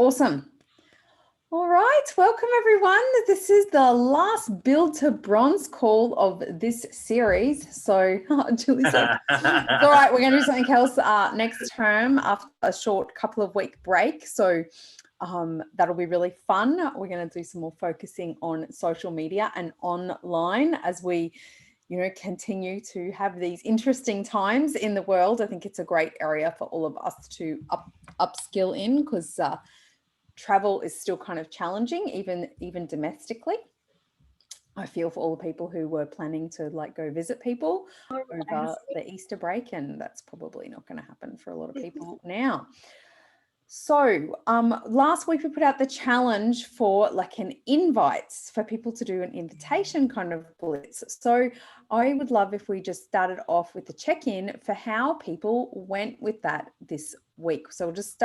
Awesome. All right, welcome everyone. This is the last Build to Bronze call of this series. So, Julie's like, it's all right, we're going to do something else next term after a short couple of week break. So that'll be really fun. We're going to do some more focusing on social media and online as we continue to have these interesting times in the world. I think it's a great area for all of us to upskill in because travel is still kind of challenging, even domestically. I feel for all the people who were planning to go visit people over the Easter break, and that's probably not going to happen for a lot of people now. So last week we put out the challenge for an invites for people to do an invitation kind of blitz. So I would love if we just started off with the check-in for how people went with that this week. So we'll just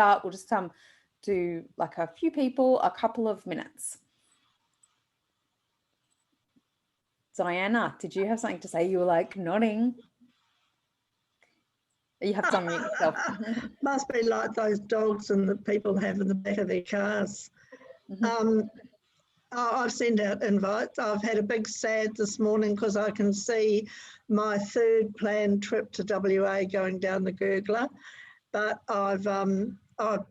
do a few people, a couple of minutes. Diana, did you have something to say? You were nodding. You have to unmute yourself. Must be like those dogs and the people have in the back of their cars. I've sent out invites. I've had a big sad this morning because I can see my third planned trip to WA going down the gurgler, but I've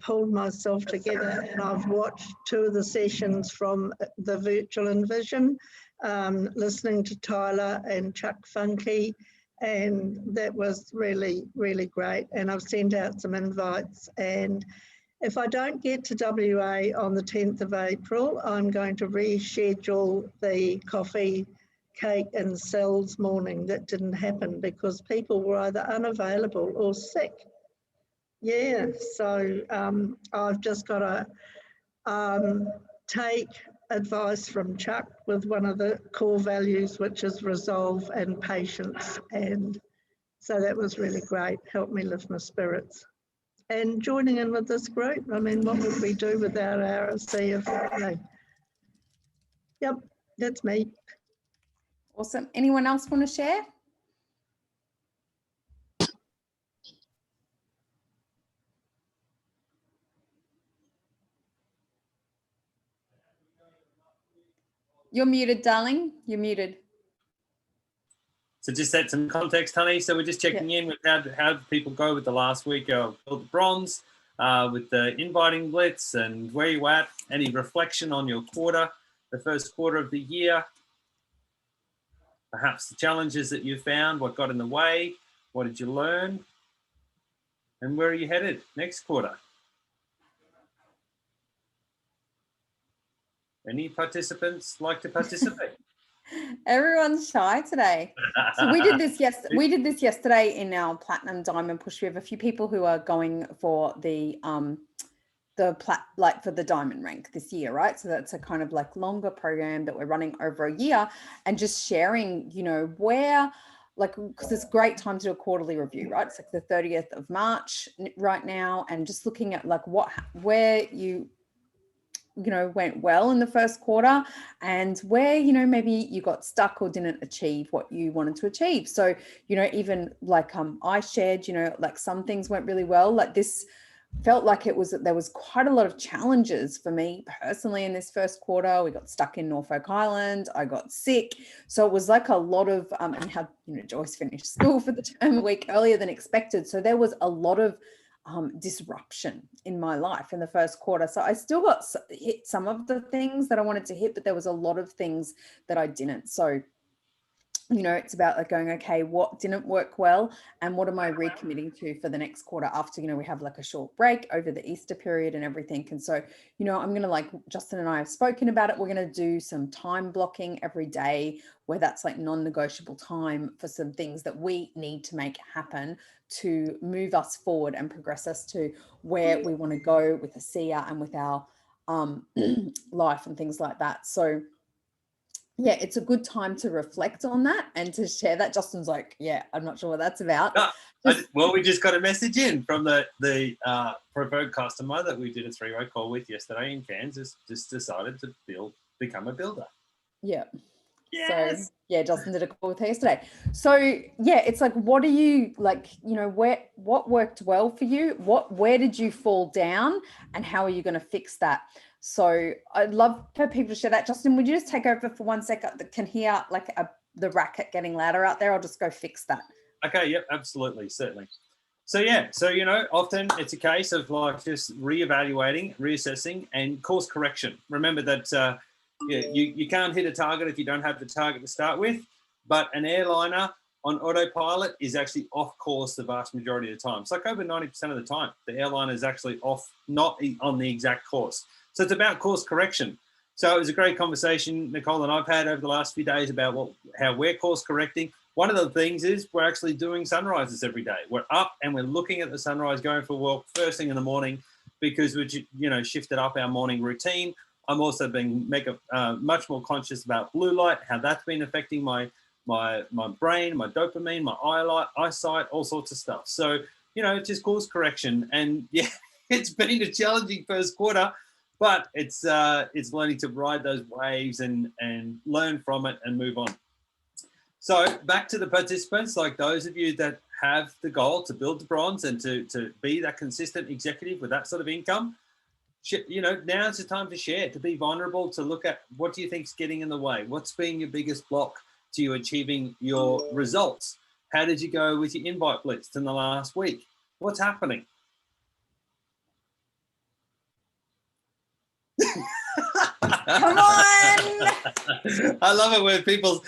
pulled myself together and I've watched two of the sessions from the Virtual Envision, listening to Tyler and Chuck Funky, and that was really, really great. And I've sent out some invites, and if I don't get to WA on the 10th of April, I'm going to reschedule the coffee, cake and cells morning. That didn't happen because people were either unavailable or sick. Yeah, so I've just got to take advice from Chuck with one of the core values, which is resolve and patience. And so that was really great, helped me lift my spirits. And joining in with this group, I mean, what would we do without RSC if Yep, that's me. Awesome. Anyone else want to share? You're muted, darling. You're muted. So just set some context, honey. So we're just checking in with how did people go with the last week of Build the Bronze, with the inviting blitz, and where you at? Any reflection on your quarter, the first quarter of the year? Perhaps the challenges that you found, what got in the way, what did you learn? And where are you headed next quarter? Any participants like to participate? Everyone's shy today. So we did this yesterday in our Platinum Diamond Push. We have a few people who are going for the for the diamond rank this year, right? So that's a kind of longer program that we're running over a year, and just sharing, where because it's a great time to do a quarterly review, right? It's the 30th of March right now, and just looking at where you went well in the first quarter, and where, maybe you got stuck or didn't achieve what you wanted to achieve. So, even I shared, some things went really well. This felt like there was quite a lot of challenges for me personally in this first quarter. We got stuck in Norfolk Island. I got sick. So it was a lot of, and had, Joyce finished school for the term a week earlier than expected. So there was a lot of disruption in my life in the first quarter. So I still got hit some of the things that I wanted to hit, but there was a lot of things that I didn't. So, it's about going, okay, what didn't work well, and what am I recommitting to for the next quarter after, we have a short break over the Easter period and everything. And so, I'm going to, Justin and I have spoken about it. We're going to do some time blocking every day, where that's non-negotiable time for some things that we need to make happen to move us forward and progress us to where we want to go with ASEA and with our life and things like that. So yeah, it's a good time to reflect on that and to share that. Justin's yeah, I'm not sure what that's about. Well, we just got a message in from the preferred customer that we did a 3-way call with yesterday in Cairns. Just decided to become a builder. Yeah. Yes. So yeah, Justin did a call with her yesterday. So yeah, it's like, what do you like, you know, what worked well for you? Where did you fall down, and how are you going to fix that? So I'd love for people to share that. Justin, would you just take over for 1 second? That can hear like the racket getting louder out there. I'll just go fix that. Okay, yep, absolutely, certainly. So yeah, so you know, often it's a case of like just reevaluating, reassessing, and course correction. Remember that you can't hit a target if you don't have the target to start with. But an airliner on autopilot is actually off course the vast majority of the time. It's like over 90% of the time, the airliner is actually off, not on the exact course. So it's about course correction. So it was a great conversation, Nicole and I've had over the last few days about how we're course correcting. One of the things is we're actually doing sunrises every day. We're up and we're looking at the sunrise, going for a walk first thing in the morning, because we, shifted up our morning routine. I'm also being much more conscious about blue light, how that's been affecting my brain, my dopamine, my eyesight, all sorts of stuff. So, it's just course correction. And yeah, it's been a challenging first quarter, but it's learning to ride those waves and learn from it and move on. So back to the participants, like those of you that have the goal to build the bronze and to be that consistent executive with that sort of income, now's the time to share, to be vulnerable, to look at what do you think's getting in the way? What's been your biggest block to you achieving your results? How did you go with your invite blitz in the last week? What's happening? Come on! I love it when people's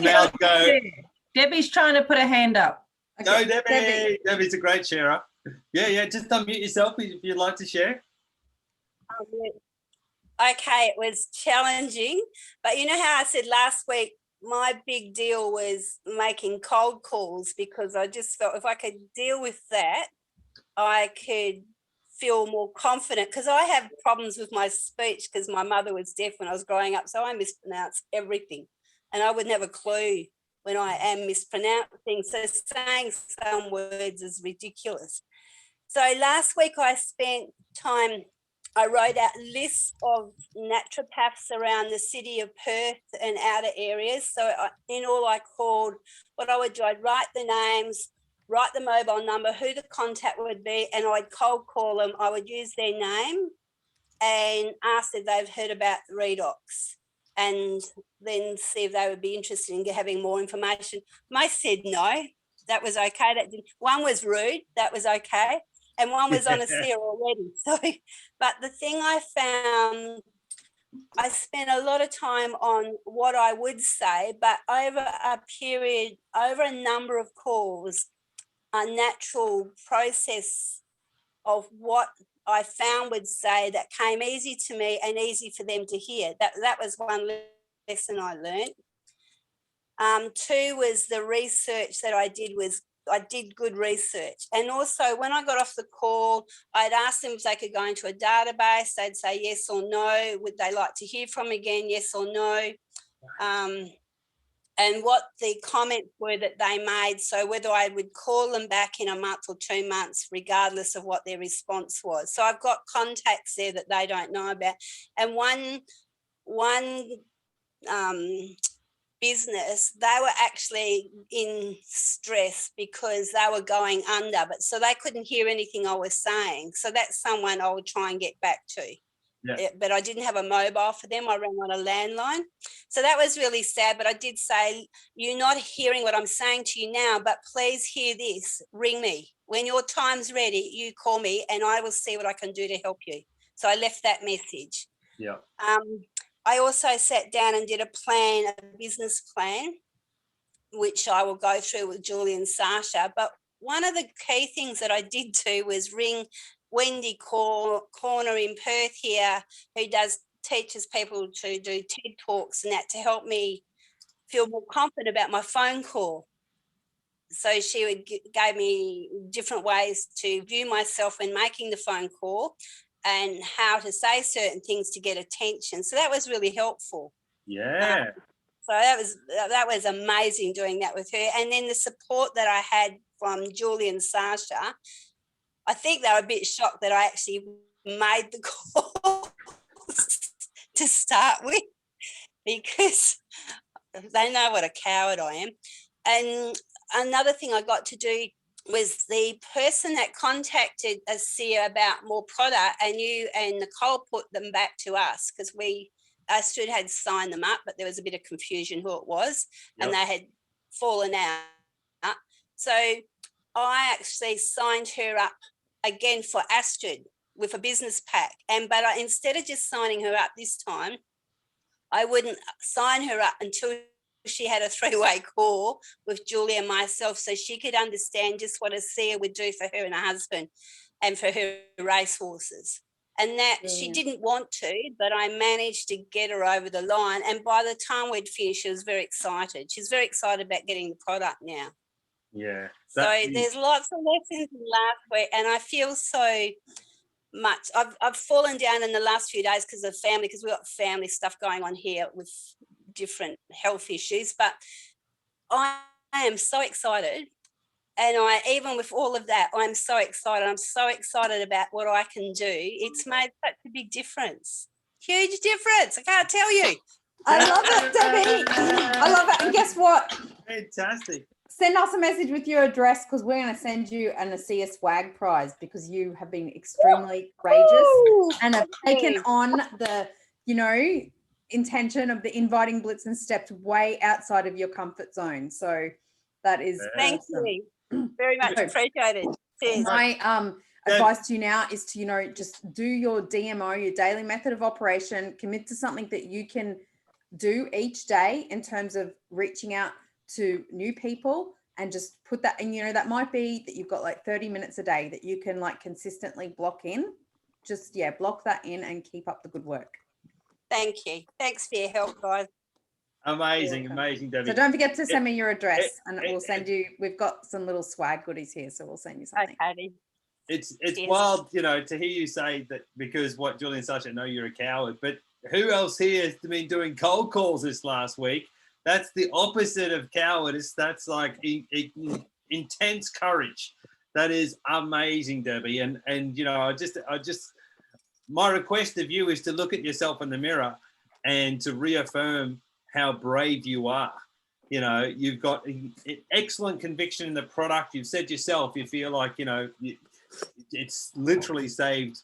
mouths go. Debbie's trying to put a hand up. Okay, no, Debbie. Debbie's a great sharer. Yeah. Just unmute yourself if you'd like to share. Okay, it was challenging, but you know how I said last week, my big deal was making cold calls, because I just felt if I could deal with that, I could feel more confident, because I have problems with my speech because my mother was deaf when I was growing up, so I mispronounce everything, and I wouldn't have a clue when I am mispronouncing. So saying some words is ridiculous. So last week I spent time, I wrote out lists of naturopaths around the city of Perth and outer areas. So in all, I called, what I would do, I'd write the names, write the mobile number, who the contact would be, and I'd cold call them. I would use their name and ask if they've heard about redox, and then see if they would be interested in having more information. Most said no, that was okay. One was rude, that was okay. And one was on a sear already. So, but the thing I found, I spent a lot of time on what I would say, but over a number of calls, a natural process of what I found would say that came easy to me and easy for them to hear. That was one lesson I learned. Two was the research that I did good research. And also when I got off the call, I'd ask them if they could go into a database. They'd say yes or no. Would they like to hear from again? Yes or no. And what the comments were that they made. So whether I would call them back in a month or 2 months, regardless of what their response was. So I've got contacts there that they don't know about. And one business, they were actually in stress because they were going under, but so they couldn't hear anything I was saying. So that's someone I would try and get back to. Yeah. But I didn't have a mobile for them. I ran on a landline. So that was really sad. But I did say, you're not hearing what I'm saying to you now, but please hear this. Ring me. When your time's ready, you call me and I will see what I can do to help you. So I left that message. Yeah. I also sat down and did a business plan, which I will go through with Julie and Sasha. But one of the key things that I did do was ring Wendy Corner in Perth here, who teaches people to do TED Talks and that, to help me feel more confident about my phone call. So she gave me different ways to view myself when making the phone call and how to say certain things to get attention. So that was really helpful. Yeah. So that was amazing doing that with her. And then the support that I had from Julie and Sasha, I think they were a bit shocked that I actually made the call to start with, because they know what a coward I am. And another thing I got to do was the person that contacted ASEA about more product, and you and Nicole put them back to us because Astrid had signed them up, but there was a bit of confusion who it was, and they had fallen out. So I actually signed her up again for Astrid with a business pack. But instead of just signing her up this time, I wouldn't sign her up until she had a 3-way call with Julie and myself, so she could understand just what ASEA would do for her and her husband and for her racehorses. And that she didn't want to, but I managed to get her over the line. And by the time we'd finished, she was very excited. She's very excited about getting the product now. Yeah. So there's lots of lessons in last week, and I feel so much. I've fallen down in the last few days because of family, because we've got family stuff going on here with different health issues. But I am so excited. And even with all of that, I'm so excited. I'm so excited about what I can do. It's made such a big difference. Huge difference. I can't tell you. I love it, Debbie. I love it. And guess what? Fantastic. Send us a message with your address, because we're going to send you an ASEA swag prize, because you have been extremely courageous and have taken on the, intention of the inviting blitz and stepped way outside of your comfort zone. So that is Thank awesome. you. Very much appreciated. Cheers. My advice to you now is to, just do your DMO, your daily method of operation, commit to something that you can do each day in terms of reaching out to new people, and just put that in. That might be that you've got like 30 minutes a day that you can like consistently block in. Just block that in and keep up the good work. Thank you. Thanks for your help, guys. Amazing, Debbie. So don't forget to send me your address, and we'll send you. We've got some little swag goodies here, so we'll send you something. Okay. It's wild, to hear you say that, because what Julie and Sasha know you're a coward, but who else here has been doing cold calls this last week? That's the opposite of cowardice. That's like intense courage. That is amazing, Debbie. And I just my request of you is to look at yourself in the mirror and to reaffirm how brave you are. You've got excellent conviction in the product. You've said yourself, you feel like, it's literally saved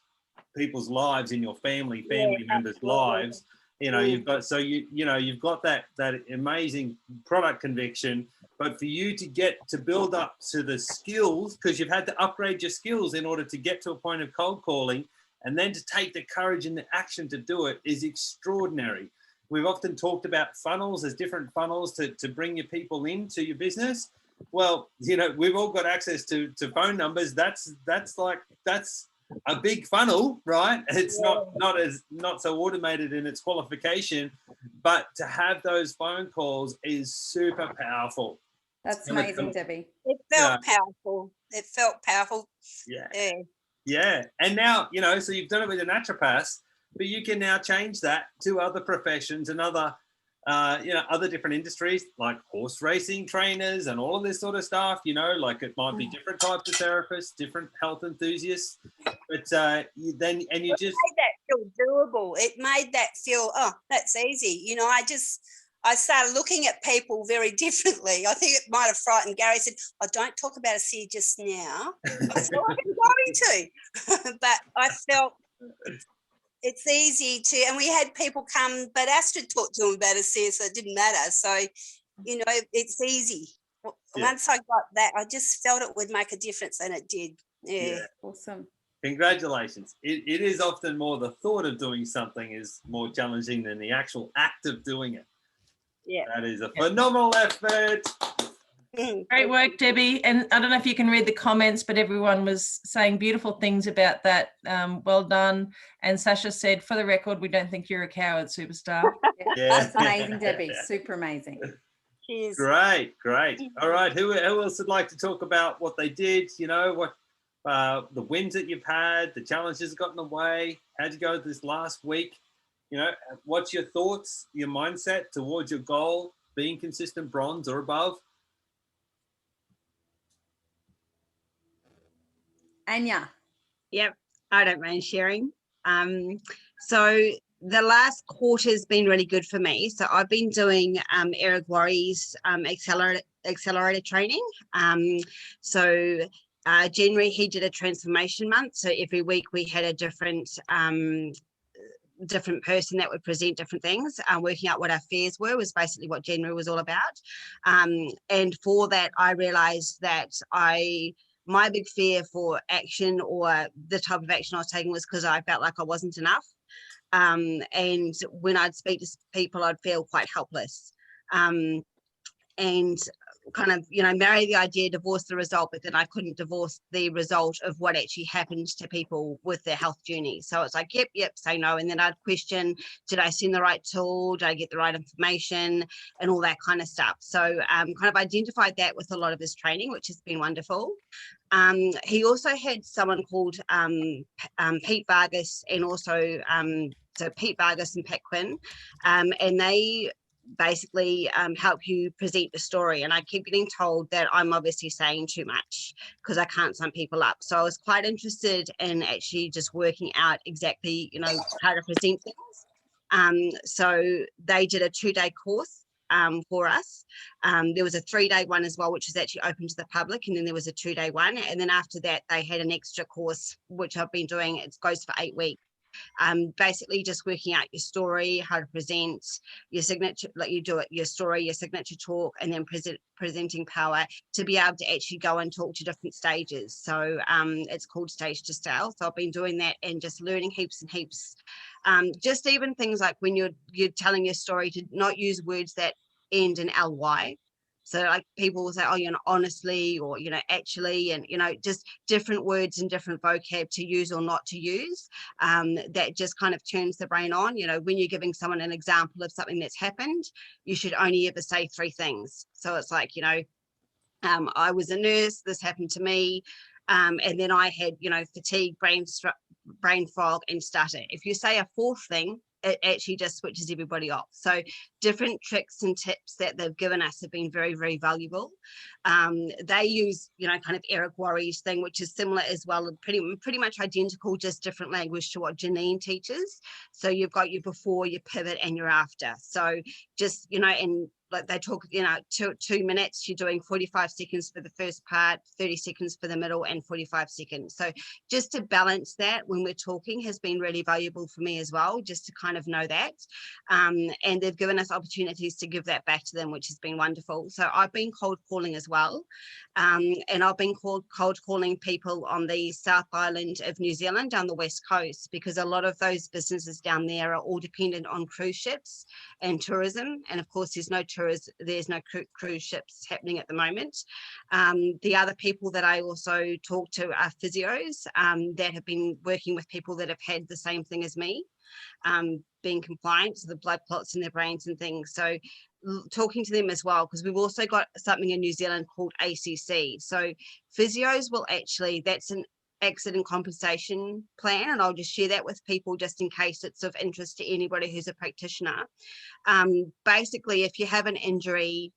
people's lives in your family members' lives. You've got, you've got that amazing product conviction, but for you to get to build up to the skills, because you've had to upgrade your skills in order to get to a point of cold calling, and then to take the courage and the action to do it is extraordinary. We've often talked about funnels as different funnels to bring your people into your business. Well, we've all got access to phone numbers. That's a big funnel, right? It's not so automated in its qualification, but to have those phone calls is super powerful. That's amazing, Debbie. It felt powerful. It felt powerful. Yeah. And now, so you've done it with the naturopaths, but you can now change that to other professions and other different industries, like horse racing trainers and all of this sort of stuff. Like it might be different types of therapists, different health enthusiasts, but you just made that feel doable. It made that feel, that's easy. I started looking at people very differently. I think it might have frightened Gary. He said, don't talk about ASEA just now. I said, I'm going to. But I felt it's easy to, and we had people come, but Astrid talked to them about ASEA, so it didn't matter. So, it's easy. Once I got that, I just felt it would make a difference, and it did. Yeah. Awesome. Congratulations. It is often more the thought of doing something is more challenging than the actual act of doing it. Yeah. That is a phenomenal effort. Great work, Debbie. And I don't know if you can read the comments, but everyone was saying beautiful things about that. Well done. And Sasha said, for the record, we don't think you're a coward, superstar. That's amazing, Debbie. Super amazing. Cheers. Great. All right. Who else would like to talk about what they did? What the wins that you've had, the challenges that got in the way? How'd you go this last week? What's your thoughts, your mindset towards your goal, being consistent bronze or above? Anya. Yep, I don't mind sharing. So the last quarter's been really good for me. So I've been doing Eric Worre's accelerator training. So January, he did a transformation month. So every week we had a different person that would present different things. Working out what our fears were was basically what January was all about. And for that, I realized that my big fear for action, or the type of action I was taking, was because I felt like I wasn't enough. And when I'd speak to people, I'd feel quite helpless. And kind of, marry the idea, divorce the result, but then I couldn't divorce the result of what actually happened to people with their health journey. So it's like, yep, say no. And then I'd question, did I send the right tool? Did I get the right information? And all that kind of stuff. So kind of identified that with a lot of his training, which has been wonderful. He also had someone called Pete Vargas, and also so Pete Vargas and Pat Quinn, and they basically help you present the story. And I keep getting told that I'm obviously saying too much because I can't sum people up. So I was quite interested in actually just working out exactly, how to present things. So they did a 2-day course for us. There was a 3-day one as well, which is actually open to the public, and then there was a 2-day one, and then after that they had an extra course which I've been doing. It goes for 8 weeks. Basically just working out your story, how to present your signature, like you do it, your story, your signature talk, and then presenting power to be able to actually go and talk to different stages. So it's called Stage to Scale. So I've been doing that and just learning heaps and heaps. Just even things like when you're telling your story, to not use words that end in ly. So like people will say, oh, honestly, or, actually, and, just different words and different vocab to use or not to use. That just kind of turns the brain on. When you're giving someone an example of something that's happened, you should only ever say 3 things. So it's like, I was a nurse, this happened to me. And then I had, fatigue, brain fog, and stutter. If you say a 4th thing, it actually just switches everybody off. So different tricks and tips that they've given us have been very, very valuable. They use, kind of Eric Worre's thing, which is similar as well, pretty much identical, just different language to what Janine teaches. So you've got your before, your pivot, and your after. So just, and like they talk, 2 minutes, you're doing 45 seconds for the first part, 30 seconds for the middle, and 45 seconds. So just to balance that when we're talking has been really valuable for me as well, just to kind of know that. And they've given us opportunities to give that back to them, which has been wonderful. So I've been cold calling as well. And I've been cold calling people on the South Island of New Zealand, down the West Coast, because a lot of those businesses down there are all dependent on cruise ships and tourism. And of course, there's no cruise ships happening at the moment. The other people that I also talk to are physios that have been working with people that have had the same thing as me, being compliant to the blood clots in their brains and things. So talking to them as well, because we've also got something in New Zealand called ACC. So physios will actually, that's an accident compensation plan, and I'll just share that with people just in case it's of interest to anybody who's a practitioner. Basically, if you have an injury,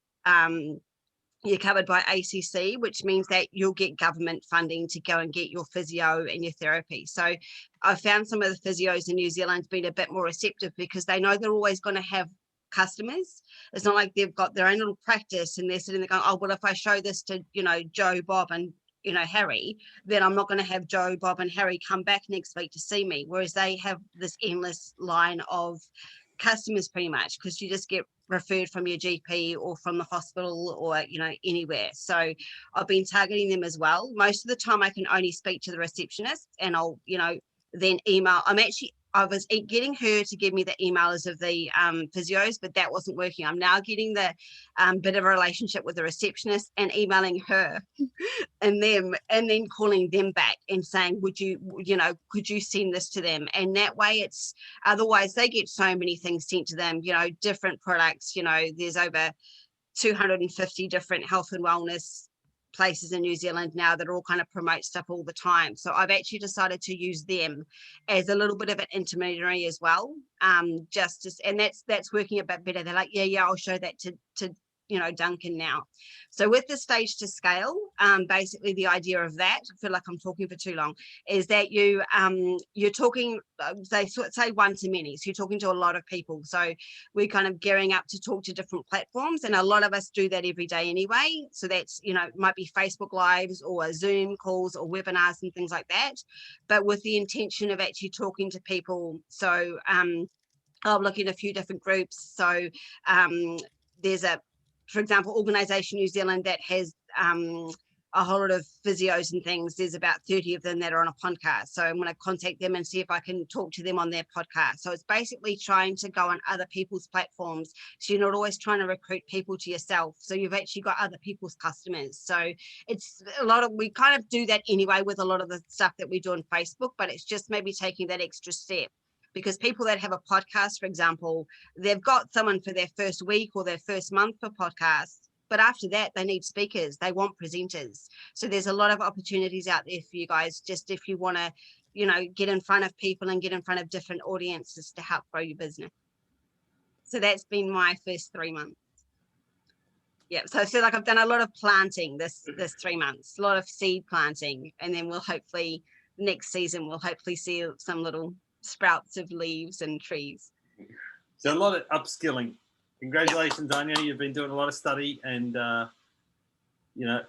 you're covered by ACC, which means that you'll get government funding to go and get your physio and your therapy. So I found some of the physios in New Zealand been a bit more receptive because they know they're always going to have customers. It's not like they've got their own little practice and they're sitting there going, oh, well, if I show this to, Joe, Bob, and Harry, then I'm not going to have Joe, Bob, and Harry come back next week to see me. Whereas they have this endless line of customers pretty much, because you just get referred from your GP or from the hospital or anywhere. So I've been targeting them as well. Most of the time I can only speak to the receptionist, and I'll then email. I was getting her to give me the emails of the physios, but that wasn't working. I'm now getting the bit of a relationship with the receptionist and emailing her and them, and then calling them back and saying, could you send this to them? And that way otherwise they get so many things sent to them, different products, there's over 250 different health and wellness places in New Zealand now that all kind of promote stuff all the time. So I've actually decided to use them as a little bit of an intermediary as well. And that's working a bit better. They're like, yeah, I'll show that to Duncan now. So with the stage to scale, basically the idea of that, I feel like I'm talking for too long, is that you're talking, they say one to many. So you're talking to a lot of people. So we're kind of gearing up to talk to different platforms, and a lot of us do that every day anyway. So that's, might be Facebook Lives or Zoom calls or webinars and things like that, but with the intention of actually talking to people. So I'll look in a few different groups. So there's for example, Organisation New Zealand that has a whole lot of physios and things. There's about 30 of them that are on a podcast. So I'm going to contact them and see if I can talk to them on their podcast. So it's basically trying to go on other people's platforms. So you're not always trying to recruit people to yourself. So you've actually got other people's customers. So it's we kind of do that anyway with a lot of the stuff that we do on Facebook, but it's just maybe taking that extra step. Because people that have a podcast, for example, they've got someone for their first week or their first month for podcasts, but after that, they need speakers, they want presenters. So there's a lot of opportunities out there for you guys, just if you want to, get in front of people and get in front of different audiences to help grow your business. So that's been my first 3 months. Yeah, so I feel like I've done a lot of planting this 3 months, a lot of seed planting, and then we'll hopefully, next season, we'll hopefully see some little sprouts of leaves and trees. So a lot of upskilling. Congratulations, Anya. You've been doing a lot of study and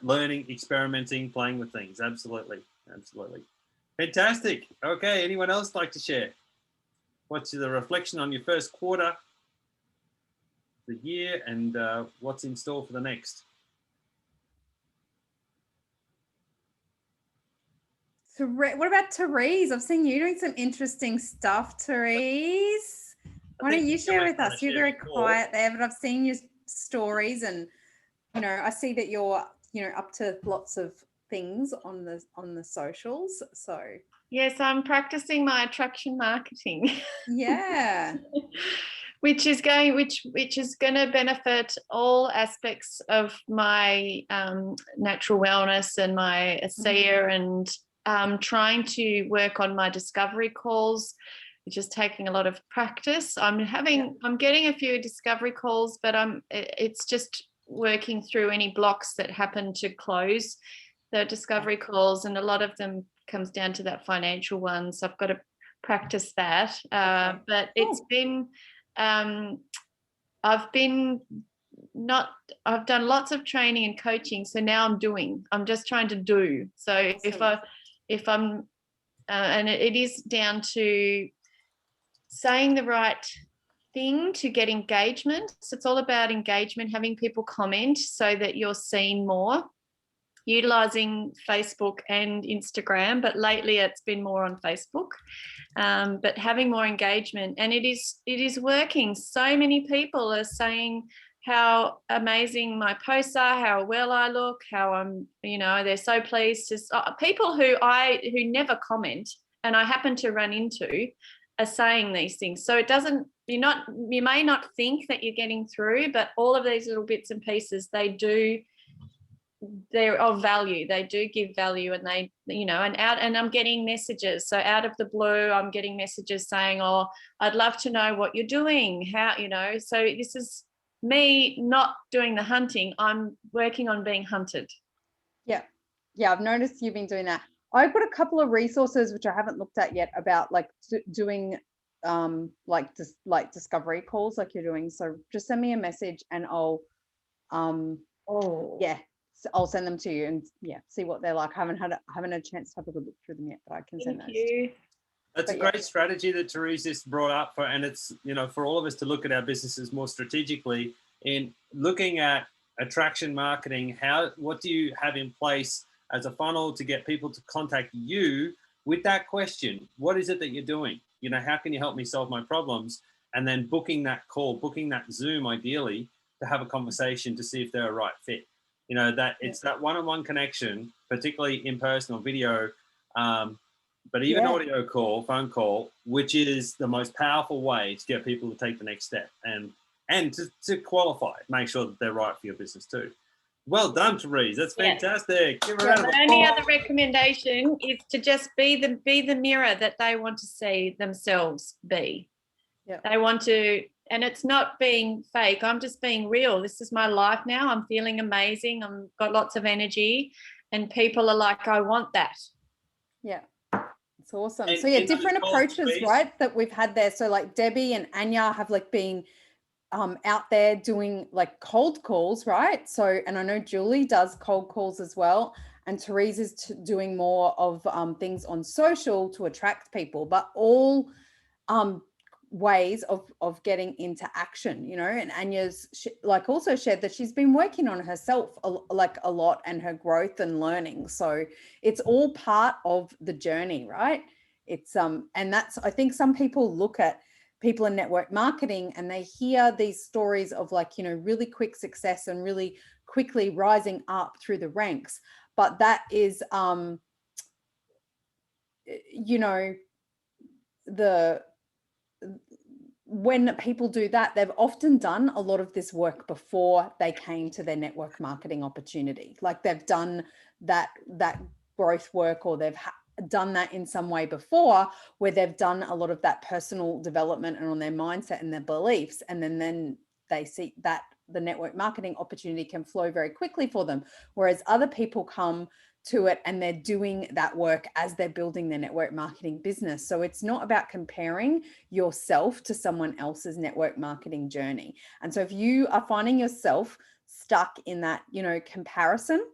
learning, experimenting, playing with things. Absolutely. Fantastic. Okay, anyone else like to share? What's the reflection on your first quarter, the year, and what's in store for the next? What about Therese? I've seen you doing some interesting stuff, Therese. Why don't you share with us? You're very quiet there, but I've seen your stories, and I see that you're up to lots of things on the socials. So yes, I'm practicing my attraction marketing. Yeah. which is going to benefit all aspects of my natural wellness and my ASEA, and trying to work on my discovery calls, which is taking a lot of practice. I'm getting a few discovery calls, but it's just working through any blocks that happen to close the discovery calls, and a lot of them comes down to that financial one. So I've got to practice that. But it's been I've done lots of training and coaching, so now I'm just trying to do. So if I'm and it is down to saying the right thing to get engagement. So it's all about engagement, having people comment so that you're seen more, utilizing Facebook and Instagram, but lately it's been more on Facebook, but having more engagement, and it is working. So many people are saying how amazing my posts are, how well I look, how I'm, they're so pleased. People who never comment and I happen to run into are saying these things. So it doesn't, you may not think that you're getting through, but all of these little bits and pieces, they're of value. They do give value, and they, and I'm getting messages. So out of the blue, I'm getting messages saying, oh, I'd love to know what you're doing. How, so this is me not doing the hunting. I'm working on being hunted. Yeah. I've noticed you've been doing that. I've got a couple of resources which I haven't looked at yet about doing discovery calls like you're doing. So just send me a message and I'll I'll send them to you and see what they're like. I haven't had a chance to have a good look through them yet, but I can send those. Thank you. That's a great strategy that Therese just brought up, and it's for all of us to look at our businesses more strategically in looking at attraction marketing. What do you have in place as a funnel to get people to contact you with that question? What is it that you're doing? How can you help me solve my problems? And then booking that call, booking that Zoom, ideally, to have a conversation to see if they're a right fit. That it's that one-on-one connection, particularly in person or video, but even audio call, phone call, which is the most powerful way to get people to take the next step and to qualify, make sure that they're right for your business too. Well done, Therese. That's fantastic. Give her a round of applause. The only other recommendation is to just be the mirror that they want to see themselves be. Yeah. They want to and it's not being fake. I'm just being real. This is my life now. I'm feeling amazing. I've got lots of energy, and people are like, I want that. Yeah. It's awesome. And So yeah, in those different calls, approaches, please. right, that we've had there. So like Debbie and Anya have like been out there doing like cold calls, right? So, and I know Julie does cold calls as well. And Therese is doing more of things on social to attract people, but all ways of getting into action, you know. And Anya's like also shared that she's been working on herself like a lot, and her growth and learning. So it's all part of the journey, right? It's and that's, I think some people look at people in network marketing and they hear these stories of like, you know, really quick success and really quickly rising up through the ranks. But that is, you know, when people do that, they've often done a lot of this work before they came to their network marketing opportunity. Like they've done that growth work, or they've done that in some way before, where they've done a lot of that personal development and on their mindset and their beliefs, and then they see that the network marketing opportunity can flow very quickly for them. Whereas other people come to it and they're doing that work as they're building their network marketing business. So it's not about comparing yourself to someone else's network marketing journey. And so if you are finding yourself stuck in that, you know, comparison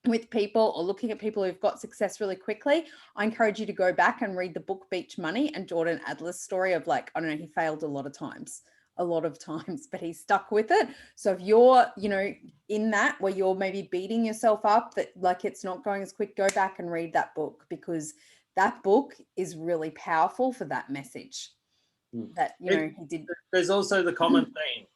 with people, or looking at people who've got success really quickly, I encourage you to go back and read the book Beach Money and Jordan Adler's story of like, I don't know, he failed a lot of times, but he stuck with it. So if you're, you know, in that where you're maybe beating yourself up that like it's not going as quick, go back and read that book, because that book is really powerful for that message that, you know, he did. There's also the common theme.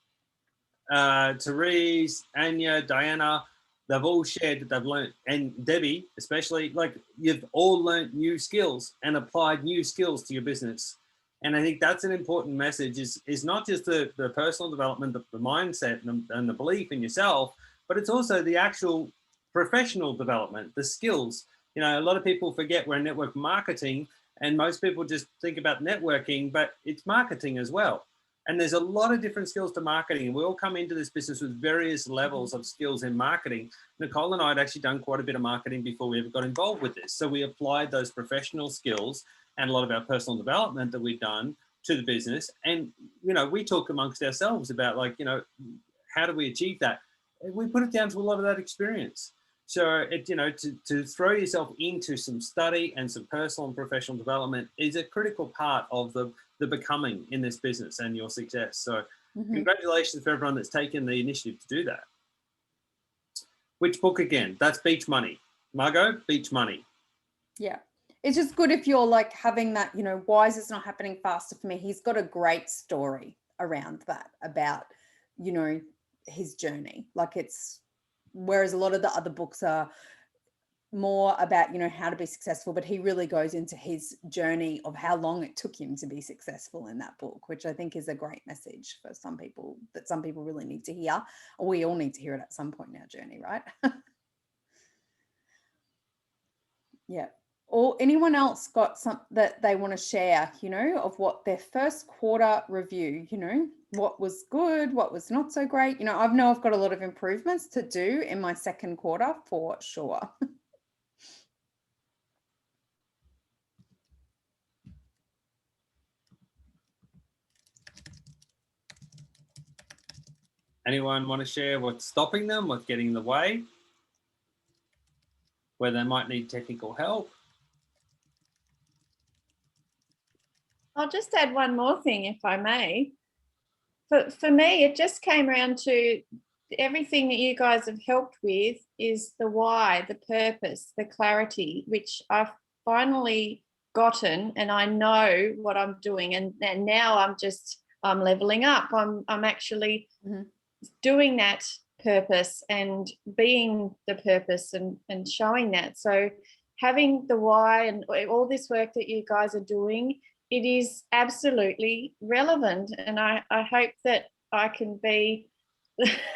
Therese, Anya, Diana, they've all shared that they've learned, and Debbie especially, like you've all learned new skills and applied new skills to your business. And I think that's an important message, is not just the personal development, the mindset and the belief in yourself, but it's also the actual professional development, the skills. You know, a lot of people forget we're in network marketing, and most people just think about networking, but it's marketing as well. And there's a lot of different skills to marketing. We all come into this business with various levels of skills in marketing. Nicole and I had actually done quite a bit of marketing before we ever got involved with this. So we applied those professional skills and a lot of our personal development that we've done to the business. And, you know, we talk amongst ourselves about like, you know, how do we achieve that? We put it down to a lot of that experience. So, it, you know, to throw yourself into some study and some personal and professional development is a critical part of the becoming in this business and your success. So congratulations for everyone that's taken the initiative to do that. Which book again? That's Beach Money. Margot, Beach Money. Yeah. It's just good if you're like having that, you know, why is this not happening faster for me? He's got a great story around that, about, you know, his journey. Like it's, whereas a lot of the other books are more about, you know, how to be successful, but he really goes into his journey of how long it took him to be successful in that book, which I think is a great message for some people, that some people really need to hear, or we all need to hear it at some point in our journey, right? Yeah. Or anyone else got some that they want to share, you know, of what their first quarter review, you know, what was good, what was not so great. You know, I've got a lot of improvements to do in my second quarter for sure. Anyone want to share what's stopping them, what's getting in the way, where they might need technical help? I'll just add one more thing, if I may. For me, it just came around to everything that you guys have helped with is the why, the purpose, the clarity, which I've finally gotten, and I know what I'm doing. And now I'm leveling up. I'm actually doing that purpose and being the purpose and showing that. So having the why and all this work that you guys are doing, it is absolutely relevant. And I hope that I can be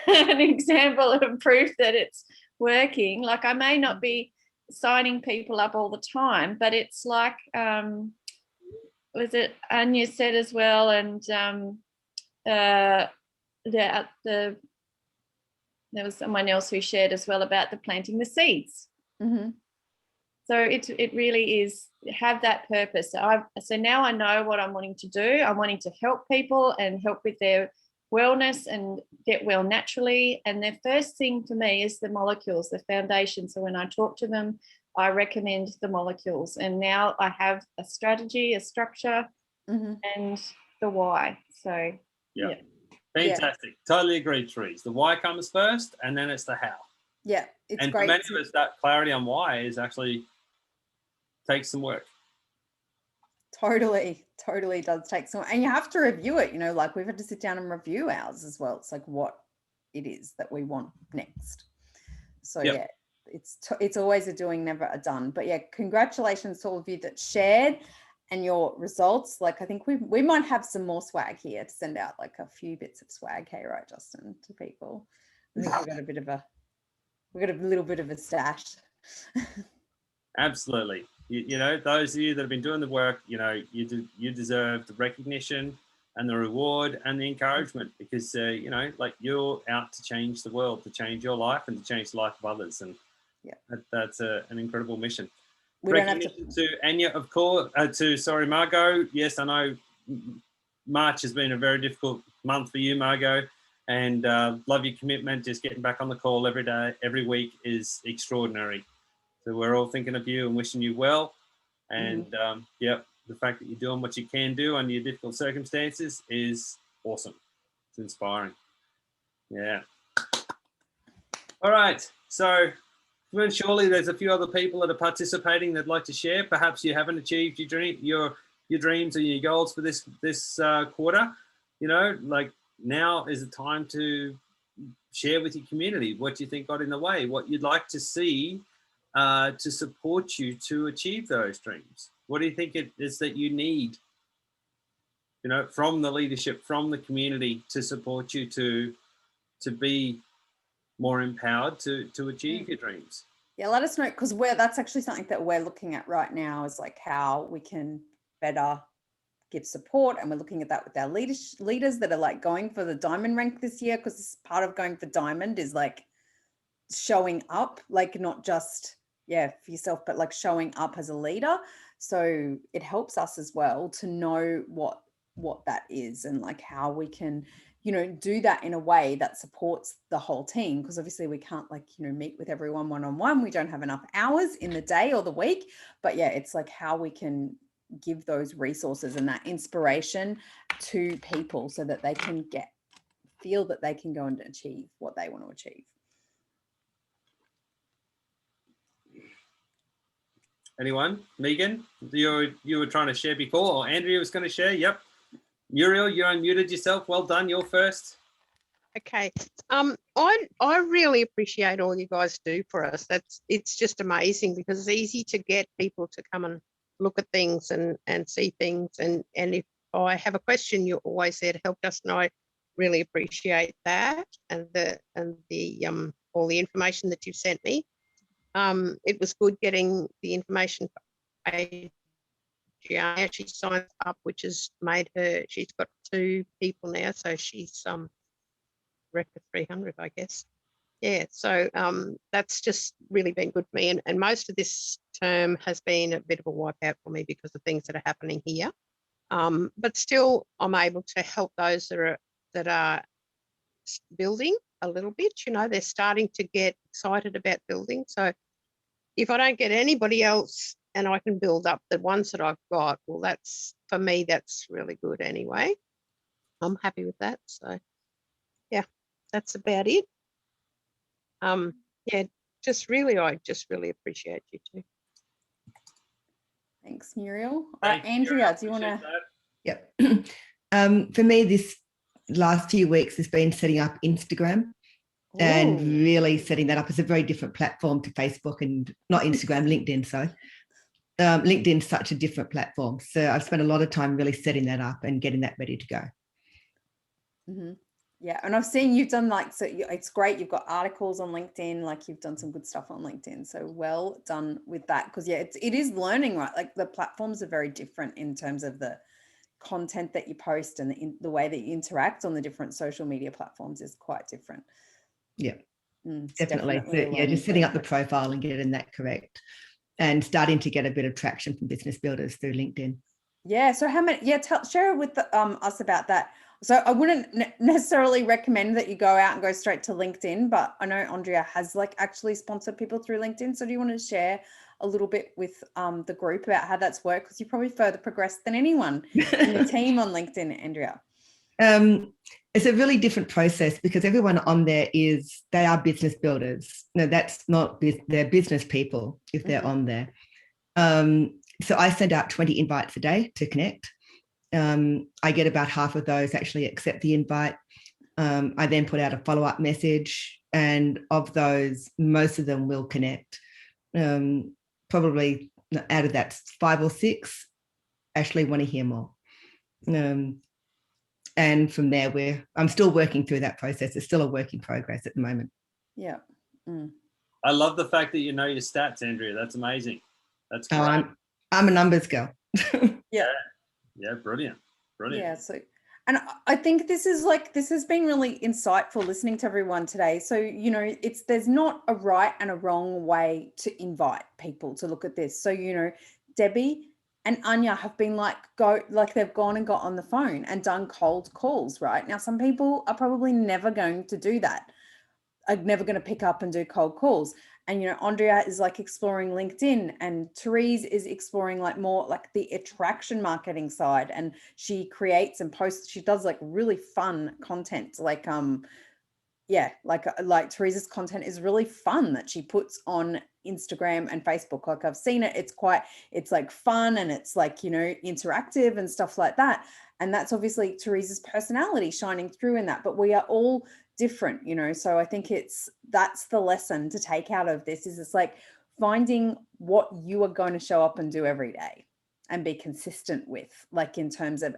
an example of proof that it's working. Like I may not be signing people up all the time, but it's like, was it Anya said as well, and there was someone else who shared as well about the planting the seeds. Mm-hmm. So it really is have that purpose. So now I know what I'm wanting to do. I'm wanting to help people and help with their wellness and get well naturally. And the first thing for me is the molecules, the foundation. So when I talk to them, I recommend the molecules. And now I have a strategy, a structure, and the why. So Yeah. yeah. Fantastic. Totally agree, Therese. The why comes first, and then it's the how. Yeah, it's And great. for many of us, that clarity on why is actually takes some work. Totally does take some, and you have to review it, like we've had to sit down and review ours as well. It's like what it is that we want next. So yeah, it's always a doing, never a done. But yeah, congratulations to all of you that shared and your results. Like, I think we might have some more swag here to send out, like a few bits of swag here, right, Justin, to people. I think we've got a little bit of a stash. Absolutely. You know, those of you that have been doing the work, you deserve the recognition and the reward and the encouragement, because like, you're out to change the world, to change your life and to change the life of others, and that's an incredible mission. We don't have Recognition to Anya, of course. Margot. Yes, I know March has been a very difficult month for you, Margot, and love your commitment. Just getting back on the call every day, every week is extraordinary. So we're all thinking of you and wishing you well. And the fact that you're doing what you can do under your difficult circumstances is awesome. It's inspiring. Yeah. All right. So well, surely there's a few other people that are participating that'd like to share. Perhaps you haven't achieved your dreams or your goals for this quarter. Like, now is the time to share with your community what you think got in the way, what you'd like to see to support you to achieve those dreams. What do you think it is that you need, from the leadership, from the community, to support you to be more empowered to achieve your dreams? Yeah, let us know, because that's actually something that we're looking at right now, is like how we can better give support. And we're looking at that with our leaders that are like going for the diamond rank this year, because part of going for diamond is like showing up, like not just for yourself, but like showing up as a leader. So it helps us as well to know what that is, and like how we can do that in a way that supports the whole team, because obviously we can't meet with everyone one-on-one. We don't have enough hours in the day or the week. But yeah, it's like how we can give those resources and that inspiration to people so that they can feel that they can go and achieve what they want to achieve. Anyone? Megan, you were trying to share before, or Andrea was going to share? Yep. Muriel, you unmuted yourself. Well done. You're first. Okay. I really appreciate all you guys do for us. It's just amazing, because it's easy to get people to come and look at things and see things. And if I have a question, you're always there to help us, and I really appreciate that, and the all the information that you've sent me. It was good getting the information for Adriana. She signed up, which has made her, she's got 2 people now, so she's record 300, I guess. Yeah, so that's just really been good for me, and most of this term has been a bit of a wipeout for me because of things that are happening here. But still, I'm able to help those that are building a little bit. They're starting to get excited about building. So if I don't get anybody else and I can build up the ones that I've got, well, that's, for me, that's really good anyway. I'm happy with that. So yeah, that's about it. I just really appreciate you too. Thanks, Muriel. Thank you, Andrea, do you want to? Yep. For me, this last few weeks has been setting up Instagram. Ooh. And really setting that up as a very different platform to Facebook, and not Instagram, LinkedIn. So LinkedIn's such a different platform. So I've spent a lot of time really setting that up and getting that ready to go. Mm-hmm. Yeah, and I've seen you've done it's great. You've got articles on LinkedIn, like you've done some good stuff on LinkedIn. So well done with that, because it is learning, right? Like the platforms are very different in terms of the content that you post and the way that you interact on the different social media platforms is quite different. Yeah, It's definitely. definitely a So, yeah, learning just setting up the curve. profile and getting that correct, and starting to get a bit of traction from business builders through LinkedIn. Yeah. So how many? Yeah, share with us about that. So I wouldn't necessarily recommend that you go out and go straight to LinkedIn, but I know Andrea has like actually sponsored people through LinkedIn. So do you want to share a little bit with the group about how that's worked? Because you're probably further progressed than anyone in the team on LinkedIn, Andrea. It's a really different process because everyone on there they are business builders. No, that's not, they're business people if they're on there. So I send out 20 invites a day to connect. I get about half of those actually accept the invite. I then put out a follow-up message, and of those, most of them will connect. Probably out of that 5 or 6 actually want to hear more. And from there, I'm still working through that process. It's still a work in progress at the moment. Yeah. I love the fact that you know your stats, Andrea. That's amazing. That's great. I'm a numbers girl. Yeah, brilliant. Yeah. So, and I think this has been really insightful listening to everyone today. So, you know, there's not a right and a wrong way to invite people to look at this. So, you know, Debbie and Anya have been they've gone and got on the phone and done cold calls, right? Now, some people are probably never going to do that. Are never going to pick up and do cold calls. And, you know, Andrea is like exploring LinkedIn, and Therese is exploring like more like the attraction marketing side. And she creates and posts, she does like really fun content. Like Therese's content is really fun that she puts on Instagram and Facebook. Like I've seen it. It's like fun, and it's like, you know, interactive and stuff like that. And that's obviously Therese's personality shining through in that, but we are all different, you know? So I think that's the lesson to take out of this is it's like finding what you are going to show up and do every day and be consistent with, like in terms of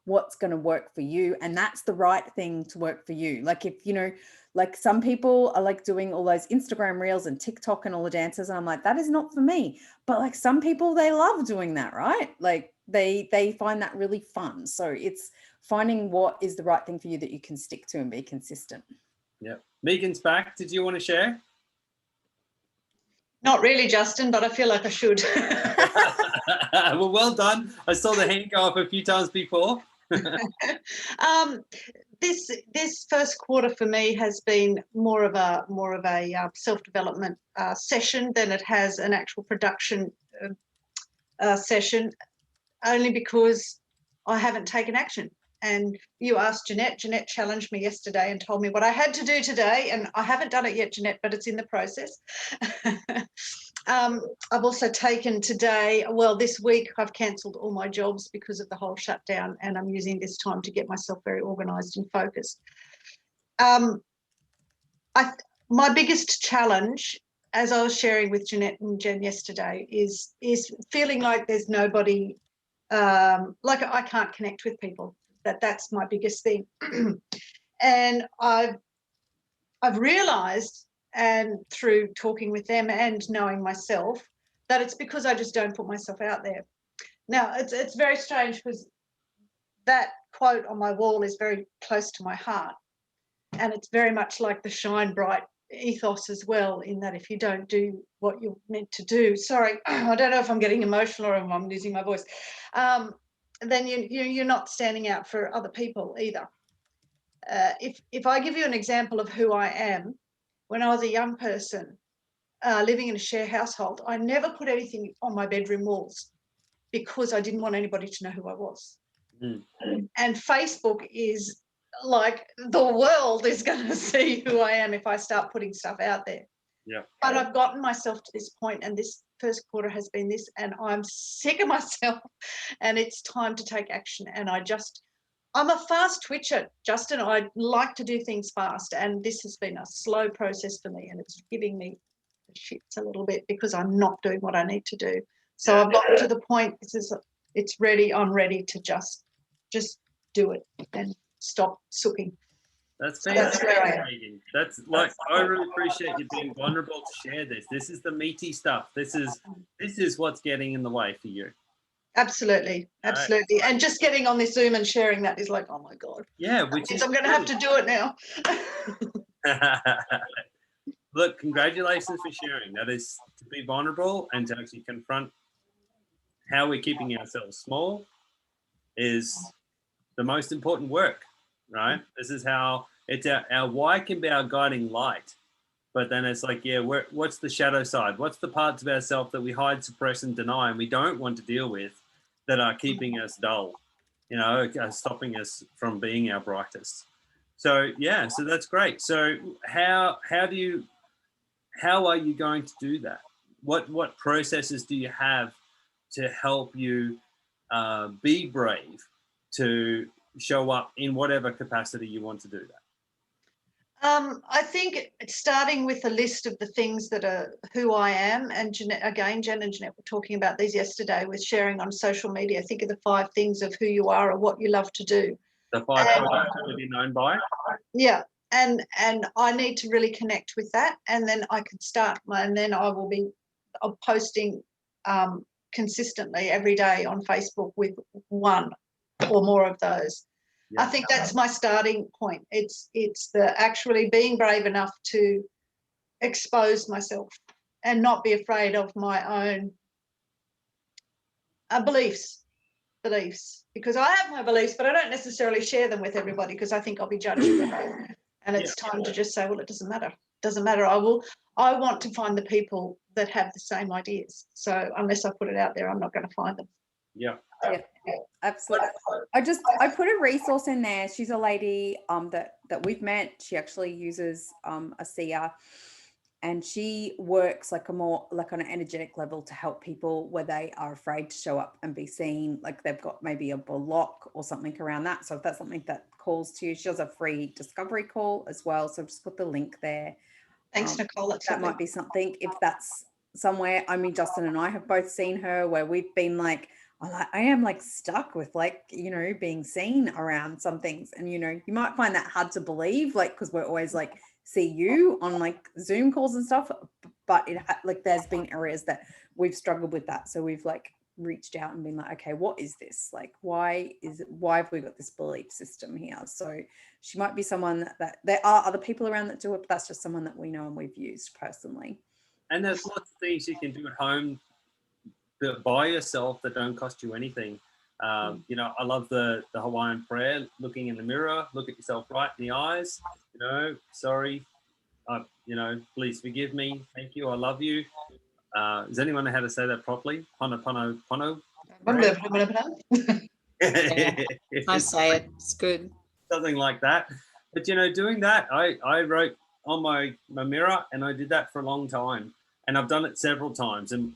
what's going to work for you. And that's the right thing to work for you. Like if, you know, like some people are like doing all those Instagram reels and TikTok and all the dances. And I'm like, that is not for me. But like some people, they love doing that, right? Like they find that really fun. So it's finding what is the right thing for you that you can stick to and be consistent. Yeah. Megan's back. Did you want to share? Not really, Justin, but I feel like I should. Well done. I saw the hand go up a few times before. This first quarter for me has been more of a self-development session than it has an actual production session, only because I haven't taken action. And you asked Jeanette. Jeanette challenged me yesterday and told me what I had to do today, and I haven't done it yet, Jeanette, but it's in the process. I've also taken this week, I've cancelled all my jobs because of the whole shutdown, and I'm using this time to get myself very organised and focused. My biggest challenge, as I was sharing with Jeanette and Jen yesterday, is feeling like there's nobody, like I can't connect with people. That's my biggest thing. And I've realised, and through talking with them and knowing myself, that it's because I just don't put myself out there. Now, it's very strange because that quote on my wall is very close to my heart, and it's very much like the shine bright ethos as well, in that if you don't do what you're meant to do, sorry, I don't know if I'm getting emotional or if I'm losing my voice, then you're not standing out for other people either. If I give you an example of who I am, when I was a young person living in a share household, I never put anything on my bedroom walls because I didn't want anybody to know who I was. And Facebook is like, the world is going to see who I am if I start putting stuff out there. Yeah. But I've gotten myself to this point, and this first quarter has been this, and I'm sick of myself, and it's time to take action. And I'm a fast twitcher, Justin. I like to do things fast, and this has been a slow process for me, and it's giving me the shits a little bit because I'm not doing what I need to do. So I've gotten to the point, it's ready. I'm ready to just do it and stop sooking. That's where I am. Megan. That's like, I really appreciate you being vulnerable to share this. This is the meaty stuff. This is what's getting in the way for you. Absolutely, absolutely. And just getting on this Zoom and sharing that is like, oh my God. Yeah, That which means is I'm going to have to do it now. Look, congratulations for sharing. That is to be vulnerable and to actually confront how we're keeping ourselves small is the most important work, right? This is how it's our why can be our guiding light. But then it's like, yeah, what's the shadow side? What's the parts of ourselves that we hide, suppress, and deny, and we don't want to deal with, that are keeping us dull, stopping us from being our brightest. So yeah, so that's great. So how are you going to do that? What processes do you have to help you be brave to show up in whatever capacity you want to do that? I think starting with a list of the things that are who I am, and Jeanette, again, Jen and Jeanette were talking about these yesterday with sharing on social media. Think of the 5 things of who you are or what you love to do. The 5 products to be known by. Yeah, and I need to really connect with that, and then I can start and then I will be posting consistently every day on Facebook with 1 or more of those. I think that's my starting point. It's the actually being brave enough to expose myself and not be afraid of my own beliefs, because I have my beliefs, but I don't necessarily share them with everybody because I think I'll be judged for them. And it's time to just say, well, it doesn't matter. It doesn't matter. I want to find the people that have the same ideas. So unless I put it out there, I'm not going to find them. Yeah. Yeah, absolutely. I put a resource in there. She's a lady that we've met. She actually uses a seer, and she works like on an energetic level to help people where they are afraid to show up and be seen, like they've got maybe a block or something around that. So if that's something that calls to you, she does a free discovery call as well. So just put the link there. Thanks, Nicole. That might be something if that's somewhere. I mean, Justin and I have both seen her where we've been like, I am like stuck with being seen around some things. And, you might find that hard to believe, like, because we're always like, see you on like Zoom calls and stuff. But there's been areas that we've struggled with that. So we've like reached out and been like, okay, what is this? Like, why have we got this belief system here? So she might be someone that there are other people around that do it, but that's just someone that we know and we've used personally. And there's lots of things you can do at home by yourself that don't cost you anything. I love the Hawaiian prayer, looking in the mirror, look at yourself right in the eyes, sorry, please forgive me, thank you, I love you. Does anyone know how to say that properly? Pono, pono, pono. I say it, it's good. Something like that. But, doing that, I wrote on my mirror, and I did that for a long time. And I've done it several times and,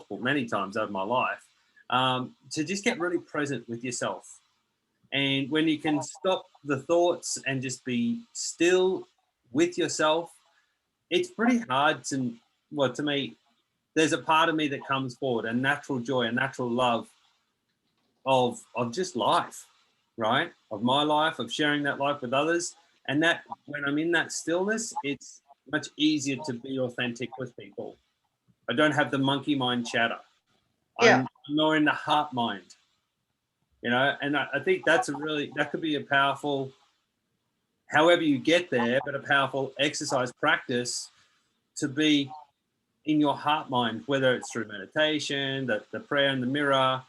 many times over my life, to just get really present with yourself. And when you can stop the thoughts and just be still with yourself, it's pretty hard to me, there's a part of me that comes forward, a natural joy, a natural love of just life, right? Of my life, of sharing that life with others. And that when I'm in that stillness, it's much easier to be authentic with people. I don't have the monkey mind chatter. I'm more in the heart mind, and I think that could be a powerful, however you get there, but a powerful exercise practice to be in your heart mind, whether it's through meditation, the prayer in the mirror,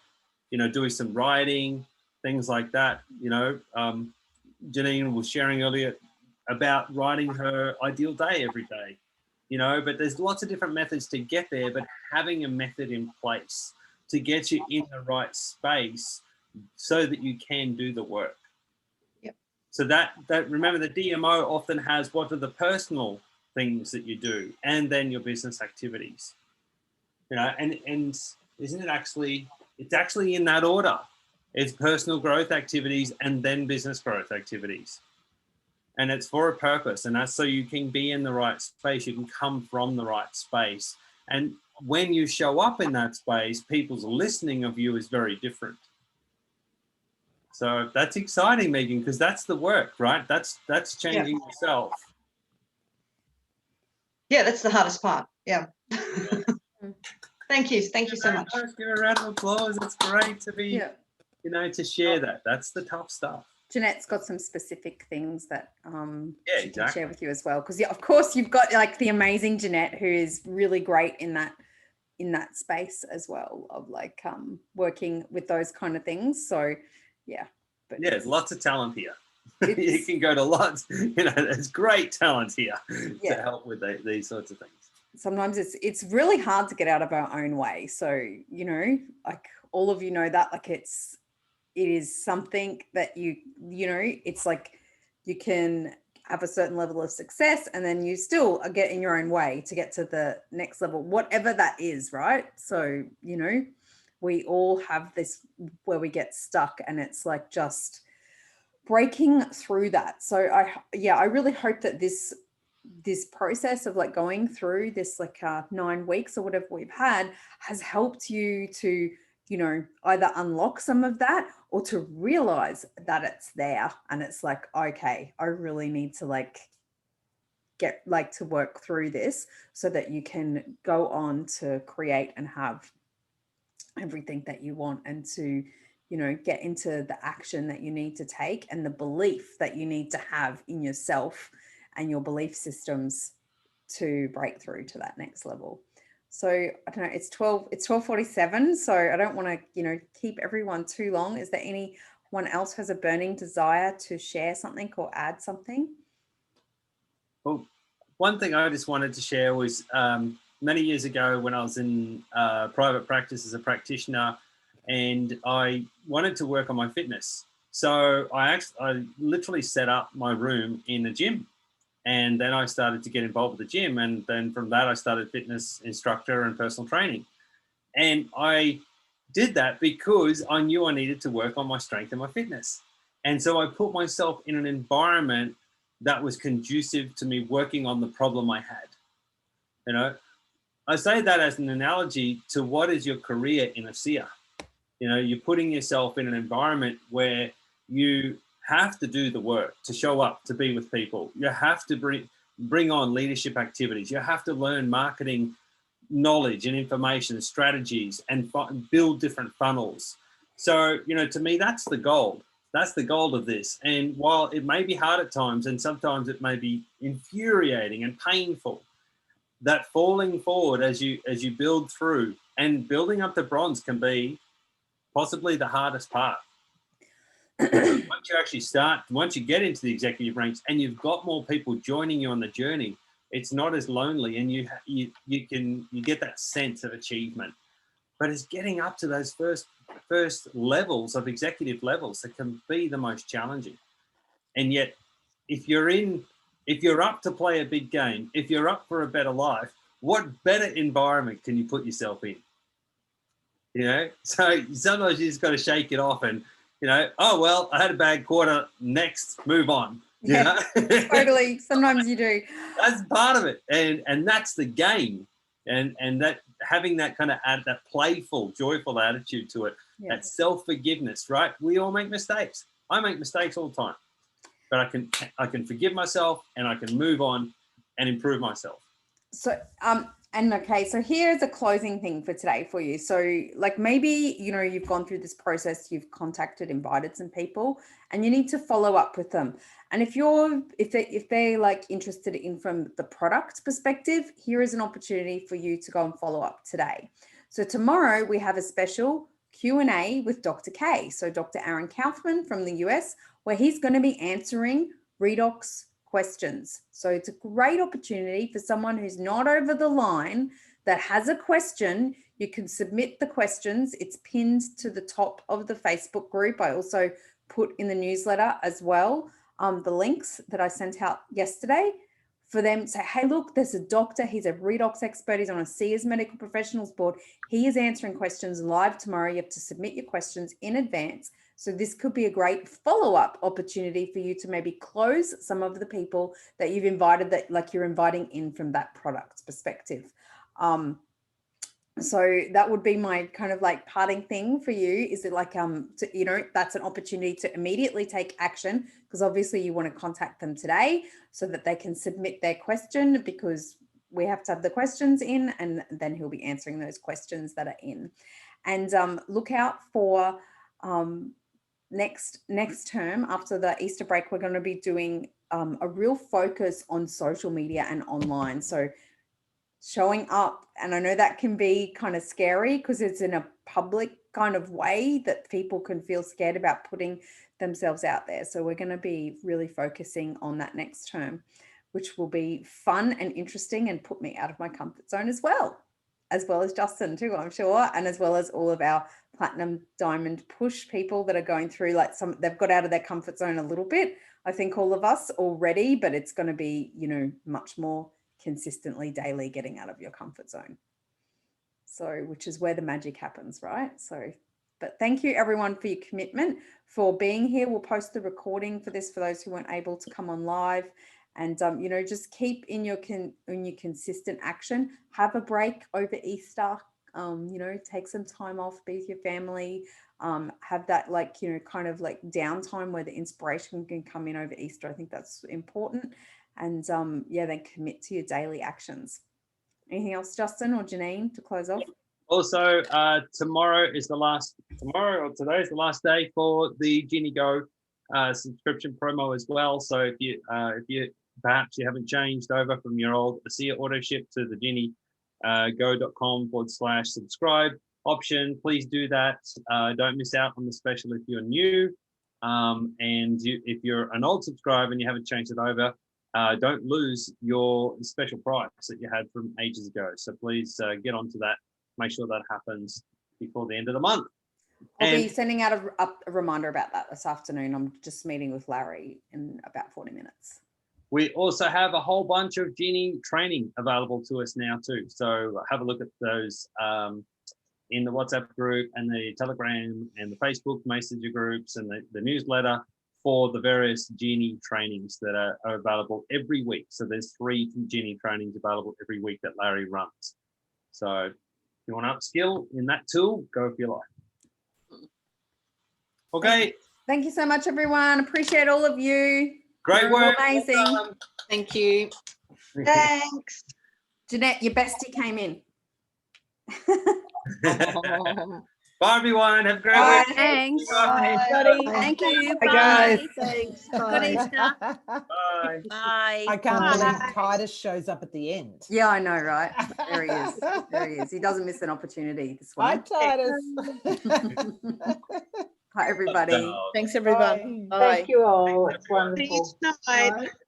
doing some writing, things like that. Janine was sharing earlier about writing her ideal day every day, but there's lots of different methods to get there, but having a method in place to get you in the right space so that you can do the work. Yep. So that remember, the DMO often has what are the personal things that you do and then your business activities, and isn't it actually, it's actually in that order. It's personal growth activities and then business growth activities. And it's for a purpose, and that's so you can be in the right space, you can come from the right space. And when you show up in that space, people's listening of you is very different. So that's exciting, Megan, because that's the work, right? That's changing yourself. Yeah, that's the hardest part. Yeah. Thank you so much. Give a round of applause. It's great to be, Yeah. you know, to share that. That's the tough stuff. Jeanette's got some specific things that Yeah, she can exactly. share with you as well. Because yeah, of course you've got like the amazing Jeanette who is really great in that space as well of like working with those kind of things. So yeah. But Yeah, there's lots of talent here. You It's- can go to lots, you know, there's great talent here to Yeah. help with these sorts of things. sometimes it's really hard to get out of our own way. So, you know, like all of you know that, like it is something that you know, it's like you can have a certain level of success and then you still get in your own way to get to the next level, whatever that is, right? So, you know, we all have this where we get stuck and it's like just breaking through that. So I really hope that this process of like going through this like 9 weeks or whatever we've had has helped you to, you know, either unlock some of that or to realize that it's there and it's like, okay, I really need to like get like to work through this so that you can go on to create and have everything that you want and to, you know, get into the action that you need to take and the belief that you need to have in yourself and your belief systems to break through to that next level. So I don't know, it's 12:47. So I don't want to, you know, keep everyone too long. Is there anyone else who has a burning desire to share something or add something? Well, one thing I just wanted to share was many years ago when I was in private practice as a practitioner and I wanted to work on my fitness. So I literally set up my room in a gym. And then I started to get involved with the gym. And then from that, I started fitness instructor and personal training. And I did that because I knew I needed to work on my strength and my fitness. And so I put myself in an environment that was conducive to me working on the problem I had. You know, I say that as an analogy to what is your career in ASEA. You know, you're putting yourself in an environment where you have to do the work to show up, to be with people. You have to bring on leadership activities. You have to learn marketing knowledge and information, strategies, and build different funnels. So, you know, to me, that's the goal. That's the goal of this. And while it may be hard at times, and sometimes it may be infuriating and painful, that falling forward as you build through and building up the bronze can be possibly the hardest part. Once you actually start, once you get into the executive ranks and you've got more people joining you on the journey, it's not as lonely and you get that sense of achievement. But it's getting up to those first levels of executive levels that can be the most challenging. And yet, if you're up to play a big game, if you're up for a better life, what better environment can you put yourself in? You know, so sometimes you just got to shake it off and, you know, oh, well, I had a bad quarter, next, move on. You know? Totally. Sometimes you do. That's part of it. And that's the game. And that having that kind of that playful, joyful attitude to it, that self-forgiveness, right? We all make mistakes. I make mistakes all the time. But I can forgive myself and I can move on and improve myself. So so here's a closing thing for today for you. So like maybe, you know, you've gone through this process, you've invited some people and you need to follow up with them. And if they're like interested in from the product perspective, here is an opportunity for you to go and follow up today. So tomorrow we have a special Q&A with Dr. K. So Dr. Aaron Kaufman from the US, where he's going to be answering redox questions. So it's a great opportunity for someone who's not over the line that has a question. You can submit the questions. It's pinned to the top of the Facebook group. I also put in the newsletter as well, the links that I sent out yesterday for them to say, hey, look, there's a doctor. He's a redox expert. He's on a SEARS Medical Professionals Board. He is answering questions live tomorrow. You have to submit your questions in advance. So this could be a great follow-up opportunity for you to maybe close some of the people that you've invited, that like you're inviting in from that product perspective. So that would be my kind of like parting thing for you. Is it like, you know, that's an opportunity to immediately take action, because obviously you want to contact them today so that they can submit their question, because we have to have the questions in, and then he'll be answering those questions that are in. And look out for next term after the Easter break. We're going to be doing a real focus on social media and online. So showing up, and I know that can be kind of scary because it's in a public kind of way that people can feel scared about putting themselves out there. So we're going to be really focusing on that next term, which will be fun and interesting and put me out of my comfort zone as well as Justin too, I'm sure, and as well as all of our Platinum Diamond Push people that are going through, like, they've got out of their comfort zone a little bit, I think, all of us already, but it's going to be, you know, much more consistently daily getting out of your comfort zone. So, which is where the magic happens, right? So, but thank you everyone for your commitment, for being here. We'll post the recording for this for those who weren't able to come on live. And, you know, just keep in your consistent action. Have a break over Easter, you know, take some time off, be with your family, have that, like, you know, kind of like downtime where the inspiration can come in over Easter. I think that's important. And yeah, then commit to your daily actions. Anything else, Justin or Janine, to close off? Also, tomorrow is the last day for the Genie Go subscription promo as well. So if you perhaps you haven't changed over from your old ASEA auto ship to the geniego.com/subscribe option, please do that. Don't miss out on the special if you're new. If you're an old subscriber and you haven't changed it over, don't lose your special price that you had from ages ago. So please get onto that. Make sure that happens before the end of the month. I'll be sending out a reminder about that this afternoon. I'm just meeting with Larry in about 40 minutes. We also have a whole bunch of Genie training available to us now too. So have a look at those in the WhatsApp group and the Telegram and the Facebook Messenger groups and the newsletter for the various Genie trainings that are available every week. So there's 3 Genie trainings available every week that Larry runs. So if you want to upskill in that tool, go for your life. Okay. Thank you so much, everyone. Appreciate all of you. Great work. Amazing. Thank you. Thanks. Jeanette, your bestie came in. Bye, everyone. Have a great Bye. week. Thanks. Bye. Thank you. Hey, guys. Thanks. Good Bye. Easter. Bye. Bye. I can't believe Titus shows up at the end. Yeah, I know, right? There he is. There he is. He doesn't miss an opportunity, this Hi, one. Titus. Hi, everybody. Thanks, everyone. Bye. Thank you all. It's wonderful. Night.